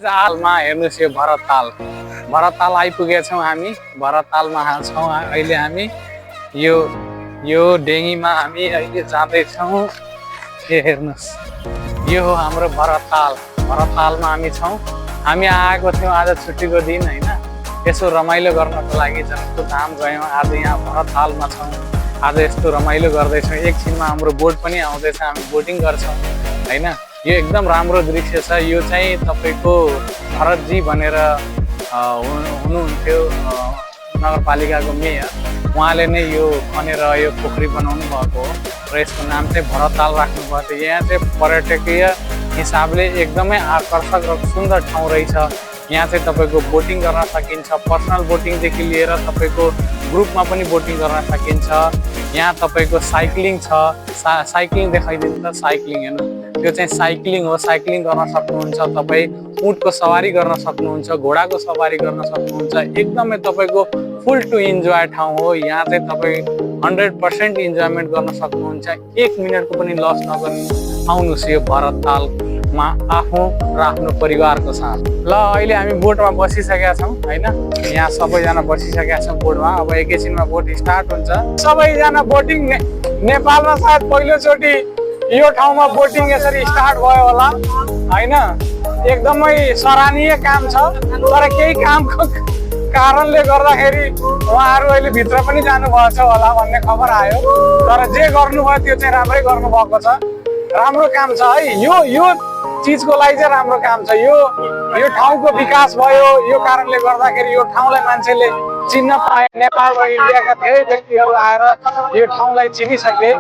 हालमा हेर्नुहोस् यो भरतताल आइपुगेछौँ हामी। भरततालमा छौँ अहिले हामी। यो डेङ्गीमा हामी अहिले जाँदैछौँ। हेर्नुहोस् यो हो हाम्रो भरततालमा हामी छौँ। हामी आएको थियौँ आज छुट्टीको दिन होइन, यसो रमाइलो गर्नको लागि जनकपुर धाम गयौँ। आज यहाँ भरततालमा छौँ। आज यस्तो रमाइलो गर्दैछौँ। एकछिनमा हाम्रो बोट पनि आउँदैछ, हामी बोटिङ गर्छौँ होइन। यो एकदम राम्रो दृश्य छ। यो चाहिँ तपाईँको भरतजी भनेर हुनुहुन्थ्यो नगरपालिकाको मेयर, उहाँले नै यो खनेर यो पोखरी बनाउनु भएको हो र यसको नाम चाहिँ भरतताल राख्नुभएको थियो। यहाँ चाहिँ पर्यटकीय हिसाबले एकदमै आकर्षक र सुन्दर ठाउँ रहेछ। यहाँ चाहिँ तपाईँको बोटिङ गर्न सकिन्छ, पर्सनल बोटिङदेखि लिएर तपाईँको ग्रुपमा पनि बोटिङ गर्न सकिन्छ। यहाँ तपाईँको साइक्लिङ छ, साइक्लिङ देखाइदिनु त। साइक्लिङ हेर्नु, त्यो चाहिँ साइक्लिङ हो। साइक्लिङ गर्न सक्नुहुन्छ तपाईँ, उटको सवारी गर्न सक्नुहुन्छ, घोडाको सवारी गर्न सक्नुहुन्छ। एकदमै तपाईँको फुल टु इन्जोय ठाउँ हो। यहाँ चाहिँ तपाईँ 100% इन्जोयमेन्ट गर्न सक्नुहुन्छ। 1 मिनटको पनि लस नगर्नु। आउनुहोस् यो भरततालमा आफू र आफ्नो परिवारको साथ। ल अहिले हामी बोटमा बसिसकेका छौँ होइन। यहाँ सबैजना बसिसकेका छौँ बोटमा। अब एकैछिनमा बोट स्टार्ट हुन्छ। सबैजना बोटिङ नेपालमा सायद पहिलोचोटि यो ठाउँमा बोटिङ यसरी स्टार्ट भयो होला होइन। एकदमै सराहनीय काम छ, तर केही कामको कारणले गर्दाखेरि उहाँहरू अहिले भित्र पनि जानुभएको छ होला भन्ने खबर आयो। तर जे गर्नुभयो त्यो चाहिँ राम्रै गर्नुभएको छ। राम्रो काम छ है। यो चिजको लागि चाहिँ राम्रो काम छ। यो ठाउँको विकास भयो। यो कारणले गर्दाखेरि यो ठाउँलाई मान्छेले चिन्न पाए। नेपाल र इन्डियाका धेरै व्यक्तिहरू आएर यो ठाउँलाई चिनिसके।